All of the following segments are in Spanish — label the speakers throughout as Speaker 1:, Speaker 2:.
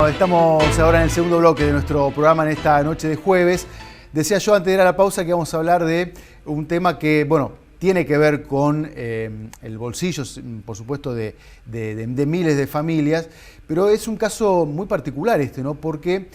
Speaker 1: Estamos ahora en el segundo bloque de nuestro programa en esta noche de jueves. Decía yo antes de ir a la pausa que vamos a hablar de un tema que, bueno, tiene que ver con el bolsillo, por supuesto, de miles de familias, pero es un caso muy particular este, ¿no? Porque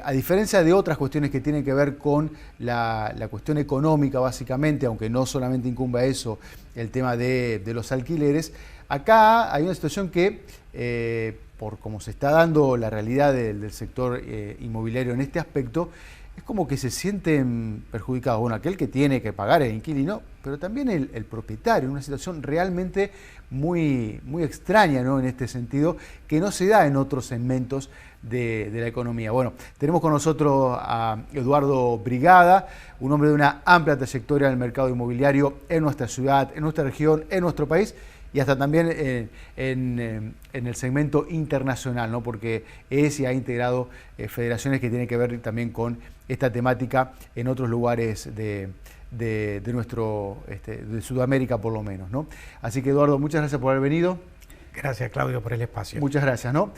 Speaker 1: a diferencia de otras cuestiones que tienen que ver con la cuestión económica, básicamente, aunque no solamente incumbe a eso el tema de los alquileres, acá hay una situación que, por cómo se está dando la realidad del sector inmobiliario en este aspecto, es como que se sienten perjudicados. Bueno, aquel que tiene que pagar el inquilino, pero también el propietario, una situación realmente muy, muy extraña, ¿no? En este sentido, que no se da en otros segmentos de la economía. Bueno, tenemos con nosotros a Eduardo Brigada, un hombre de una amplia trayectoria en el mercado inmobiliario en nuestra ciudad, en nuestra región, en nuestro país, y hasta también en el segmento internacional, ¿no? Porque es y ha integrado federaciones que tienen que ver también con esta temática en otros lugares de Sudamérica, por lo menos, ¿no? Así que, Eduardo, muchas gracias por haber venido.
Speaker 2: Gracias, Claudio, por el espacio.
Speaker 1: Muchas gracias, ¿no?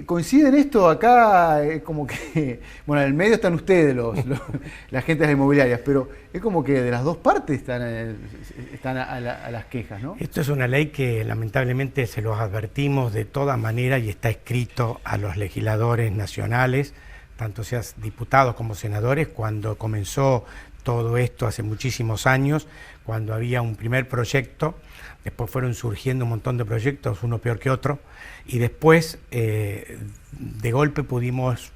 Speaker 1: Coincide en esto acá, como que, bueno, en el medio están ustedes, las agentes inmobiliarias, pero es como que de las dos partes están a las quejas, ¿no?
Speaker 2: Esto es una ley que lamentablemente se los advertimos de todas maneras y está escrito a los legisladores nacionales, tanto seas diputados como senadores, cuando comenzó todo esto hace muchísimos años, cuando había un primer proyecto. Después fueron surgiendo un montón de proyectos, uno peor que otro, y después de golpe pudimos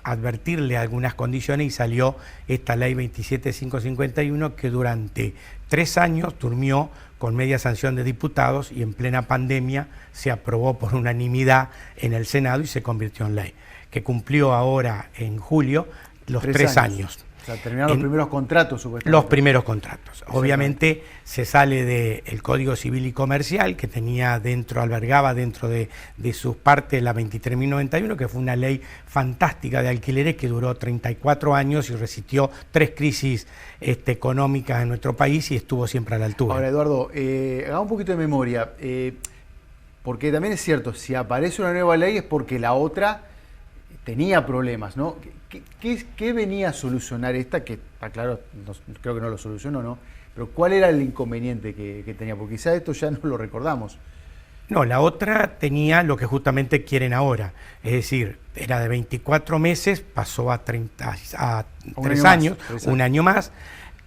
Speaker 2: advertirle algunas condiciones y salió esta ley 27551 que durante 3 años durmió con media sanción de diputados y en plena pandemia se aprobó por unanimidad en el Senado y se convirtió en ley, que cumplió ahora en julio los 3 años.
Speaker 1: O sea, terminaron los primeros contratos, supuestamente.
Speaker 2: Los primeros contratos. Obviamente se sale del Código Civil y Comercial, que albergaba dentro de sus partes la 23.091, que fue una ley fantástica de alquileres que duró 34 años y resistió 3 crisis económicas en nuestro país y estuvo siempre a la altura.
Speaker 1: Ahora, Eduardo, haga un poquito de memoria, porque también es cierto, si aparece una nueva ley es porque la otra tenía problemas, ¿no? ¿Qué venía a solucionar esta? Que está claro, creo que no lo solucionó, ¿no? Pero ¿cuál era el inconveniente que tenía? Porque quizás esto ya no lo recordamos.
Speaker 2: No, la otra tenía lo que justamente quieren ahora. Es decir, era de 24 meses, pasó a 3 años, un año más.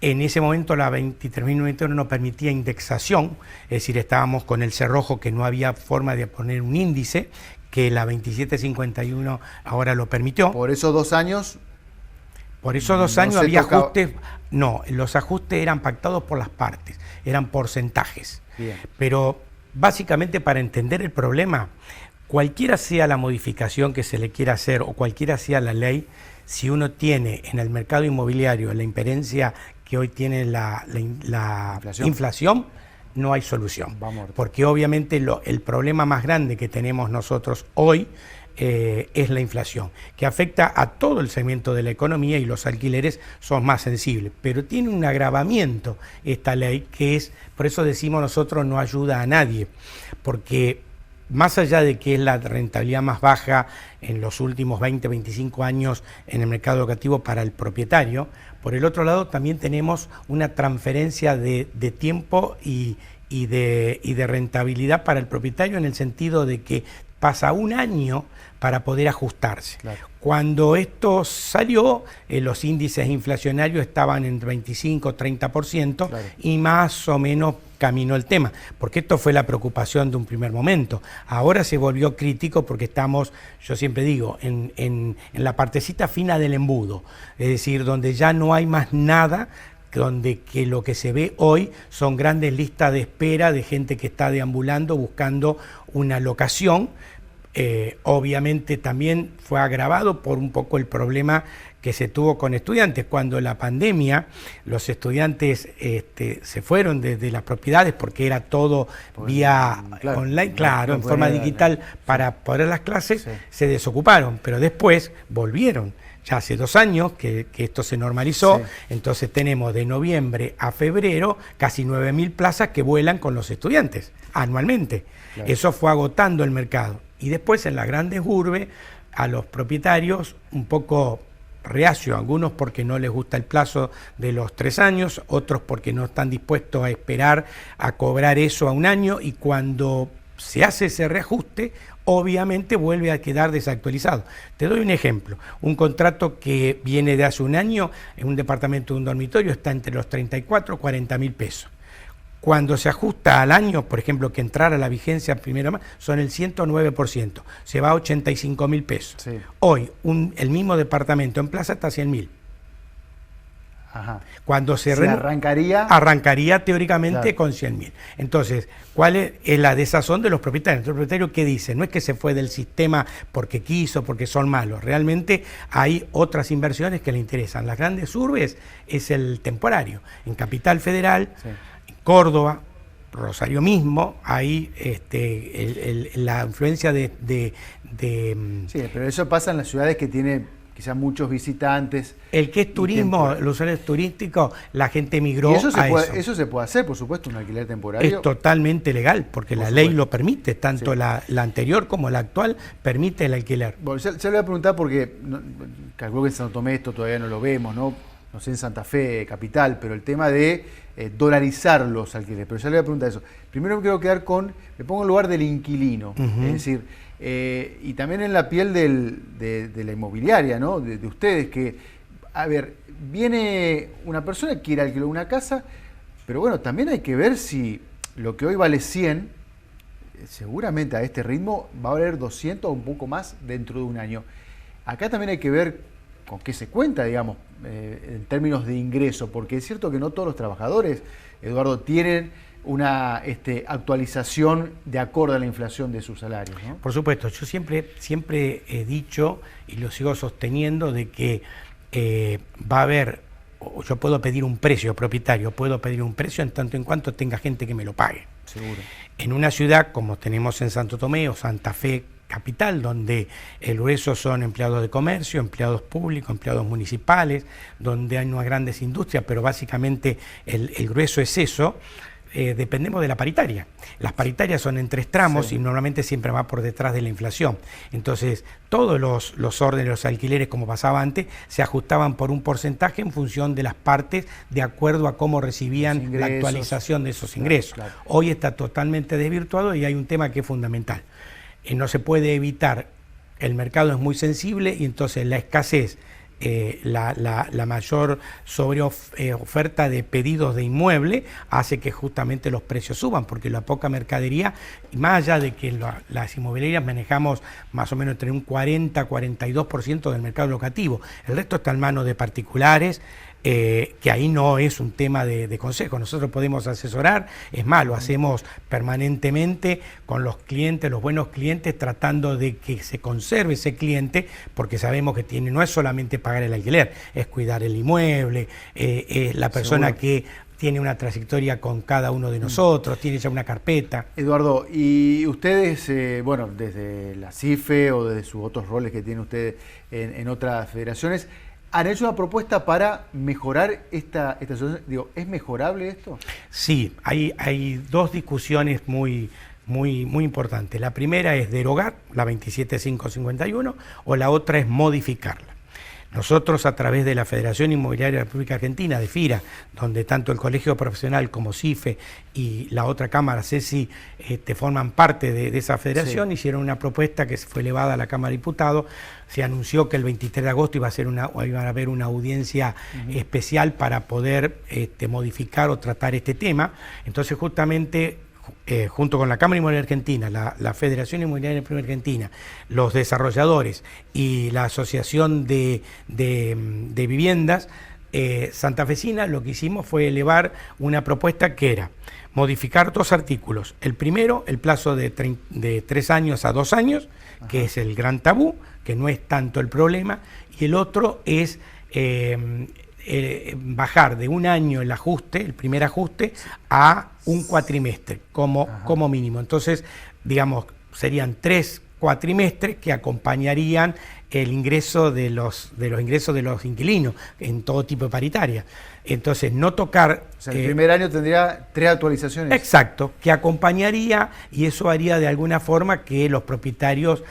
Speaker 2: En ese momento la 23.091 no permitía indexación, es decir, estábamos con el cerrojo que no había forma de poner un índice, que la 2751 ahora lo permitió.
Speaker 1: Por esos 2 años.
Speaker 2: Por esos 2 años había ajustes. No, los ajustes eran pactados por las partes, eran porcentajes.
Speaker 1: Bien.
Speaker 2: Pero básicamente, para entender el problema, cualquiera sea la modificación que se le quiera hacer o cualquiera sea la ley, si uno tiene en el mercado inmobiliario la imperencia que hoy tiene la inflación, no hay solución. Porque obviamente el problema más grande que tenemos nosotros hoy es la inflación, que afecta a todo el segmento de la economía y los alquileres son más sensibles. Pero tiene un agravamiento esta ley que es, por eso decimos nosotros, no ayuda a nadie, porque más allá de que es la rentabilidad más baja en los últimos 20, 25 años en el mercado locativo para el propietario, por el otro lado también tenemos una transferencia de tiempo y de rentabilidad para el propietario, en el sentido de que pasa un año para poder ajustarse. Claro. Cuando esto salió, los índices inflacionarios estaban en 25-30%, claro, y más o menos caminó el tema, porque esto fue la preocupación de un primer momento. Ahora se volvió crítico porque estamos, yo siempre digo, en la partecita fina del embudo, es decir, donde ya no hay más nada, donde que lo que se ve hoy son grandes listas de espera de gente que está deambulando buscando una locación. Obviamente también fue agravado por un poco el problema que se tuvo con estudiantes. Cuando la pandemia, los estudiantes se fueron desde las propiedades porque era todo vía online, claro, en forma digital para poder las clases, se desocuparon, pero después volvieron. Ya hace 2 años que esto se normalizó, entonces tenemos de noviembre a febrero casi 9.000 plazas que vuelan con los estudiantes anualmente. Eso fue agotando el mercado. Y después en las grandes urbes a los propietarios un poco reacio, algunos porque no les gusta el plazo de los 3 años, otros porque no están dispuestos a esperar a cobrar eso a un año, y cuando se hace ese reajuste, obviamente vuelve a quedar desactualizado. Te doy un ejemplo, un contrato que viene de hace un año en un departamento de un dormitorio está entre los 34 y 40 mil pesos. Cuando se ajusta al año, por ejemplo, que entrara la vigencia primero más, son el 109%, se va a 85 mil pesos.
Speaker 1: Sí.
Speaker 2: Hoy, el mismo departamento en plaza está a 100 mil.
Speaker 1: Ajá.
Speaker 2: Cuando se arrancaría teóricamente, claro, con 100 mil. Entonces, ¿cuál es la desazón de los propietarios? Los propietarios, ¿qué dicen? No es que se fue del sistema porque quiso, porque son malos. Realmente hay otras inversiones que le interesan. Las grandes urbes es el temporario. En Capital Federal, sí, en Córdoba, Rosario mismo, hay la influencia de...
Speaker 1: Sí, pero eso pasa en las ciudades que tienen quizás muchos visitantes.
Speaker 2: El que es turismo, los usuarios turísticos, la gente migró
Speaker 1: eso se puede hacer, por supuesto, un alquiler temporario.
Speaker 2: Es totalmente legal, porque la ley lo permite, tanto sí, la anterior como la actual permite el alquiler.
Speaker 1: Bueno, ya le voy a preguntar porque calculo que en Santo Tomé esto todavía no lo vemos, ¿no? No sé en Santa Fe, capital, pero el tema de dolarizar los alquileres. Pero ya le voy a preguntar eso. Primero me quiero quedar me pongo en lugar del inquilino, es decir, y también en la piel de la inmobiliaria, ¿no? De ustedes, que, a ver, viene una persona que quiere alquilar una casa, pero bueno, también hay que ver si lo que hoy vale 100, seguramente a este ritmo va a valer 200 o un poco más dentro de un año. Acá también hay que ver con qué se cuenta, digamos, en términos de ingreso, porque es cierto que no todos los trabajadores, Eduardo, tienen una actualización de acuerdo a la inflación de sus salarios, ¿no?
Speaker 2: Por supuesto, yo siempre he dicho y lo sigo sosteniendo de que va a haber, yo puedo pedir un precio propietario, puedo pedir un precio en tanto en cuanto tenga gente que me lo pague.
Speaker 1: Seguro.
Speaker 2: En una ciudad como tenemos en Santo Tomé o Santa Fe capital, donde el grueso son empleados de comercio, empleados públicos, empleados municipales, donde hay unas grandes industrias, pero básicamente el grueso es eso. Dependemos de la paritaria. Las paritarias son en 3 tramos, sí, y normalmente siempre va por detrás de la inflación. Entonces, todos los órdenes, los alquileres, como pasaba antes, se ajustaban por un porcentaje en función de las partes, de acuerdo a cómo recibían la actualización de esos ingresos. Claro. Hoy está totalmente desvirtuado y hay un tema que es fundamental. No se puede evitar, el mercado es muy sensible y entonces la escasez, la mayor oferta de pedidos de inmueble hace que justamente los precios suban, porque la poca mercadería, y más allá de que las inmobiliarias manejamos más o menos entre un 40-42% del mercado locativo, el resto está en manos de particulares, que ahí no es un tema de consejo. Nosotros podemos asesorar, es más, lo hacemos permanentemente con los clientes, los buenos clientes, tratando de que se conserve ese cliente, porque sabemos que no es solamente pagar el alquiler, es cuidar el inmueble, es la persona seguro que tiene una trayectoria con cada uno de nosotros, tiene ya una carpeta.
Speaker 1: Eduardo, y ustedes, bueno, desde la CIFE o desde sus otros roles que tienen ustedes en otras federaciones, ¿han hecho una propuesta para mejorar esta situación? Digo, ¿es mejorable esto?
Speaker 2: Sí, hay 2 discusiones muy importantes. La primera es derogar la 27551 o la otra es modificarla. Nosotros, a través de la Federación Inmobiliaria de la República Argentina, de FIRA, donde tanto el Colegio Profesional como CIFE y la otra cámara, CESI, forman parte de esa federación, sí, hicieron una propuesta que fue elevada a la Cámara de Diputados. Se anunció que el 23 de agosto iba a haber una audiencia especial para poder modificar o tratar este tema. Entonces, justamente, junto con la Cámara Inmobiliaria Argentina, la Federación Inmobiliaria de la República Argentina, los desarrolladores y la Asociación de Viviendas santafesina, lo que hicimos fue elevar una propuesta que era modificar 2 artículos. El primero, el plazo de 3 años a 2 años, que es el gran tabú, que no es tanto el problema, y el otro es bajar de un año el ajuste, el primer ajuste, a un cuatrimestre como mínimo. Entonces, digamos, serían 3 cuatrimestres que acompañarían el ingreso de los ingresos de los inquilinos en todo tipo de paritaria. Entonces, no tocar...
Speaker 1: O sea, el primer año tendría 3 actualizaciones.
Speaker 2: Exacto, que acompañaría, y eso haría de alguna forma que los propietarios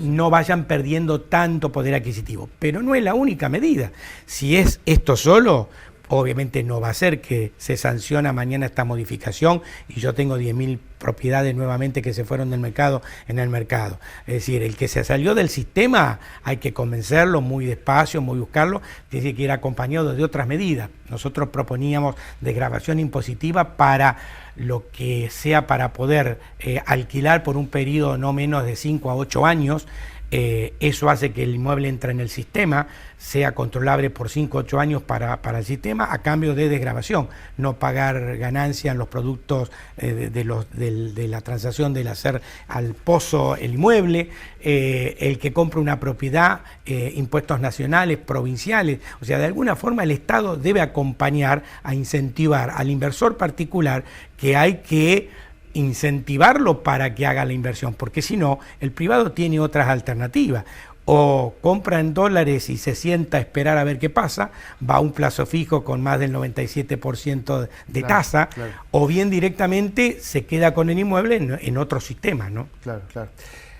Speaker 2: no vayan perdiendo tanto poder adquisitivo. Pero no es la única medida. Si es esto solo, obviamente no va a ser que se sanciona mañana esta modificación y yo tengo 10.000 propiedades nuevamente que se fueron del mercado en el mercado. Es decir, el que se salió del sistema hay que convencerlo muy despacio, muy buscarlo, tiene que ir acompañado de otras medidas. Nosotros proponíamos desgravación impositiva para lo que sea para poder alquilar por un periodo no menos de 5 a 8 años. Eso hace que el inmueble entre en el sistema, sea controlable por 5 o 8 años para el sistema, a cambio de desgravación, no pagar ganancia en los productos de la transacción del hacer al pozo el inmueble, el que compra una propiedad, impuestos nacionales, provinciales. O sea, de alguna forma el Estado debe acompañar a incentivar al inversor particular, que hay que incentivarlo para que haga la inversión, porque si no, el privado tiene otras alternativas. O compra en dólares y se sienta a esperar a ver qué pasa, va a un plazo fijo con más del 97% de tasa, o bien directamente se queda con el inmueble en otro sistema, ¿no? Claro,
Speaker 1: claro.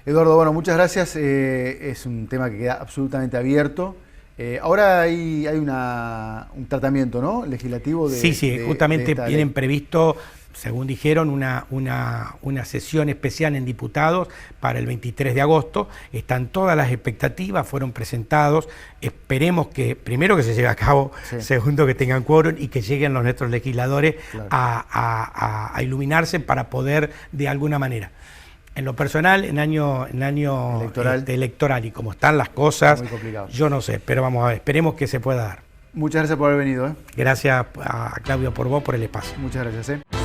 Speaker 1: Eduardo, bueno, muchas gracias. Es un tema que queda absolutamente abierto. Ahora hay un tratamiento, ¿no?, legislativo de...
Speaker 2: Sí, justamente tienen previsto, según dijeron, una sesión especial en diputados para el 23 de agosto. Están todas las expectativas, fueron presentados. Esperemos que, primero, que se lleve a cabo, segundo, que tengan quórum y que lleguen nuestros legisladores a iluminarse para poder, de alguna manera. En lo personal, en año electoral y como están las cosas, yo no sé, pero vamos a ver, esperemos que se pueda dar.
Speaker 1: Muchas gracias por haber venido.
Speaker 2: Gracias a Claudio por vos, por el espacio.
Speaker 1: Muchas gracias.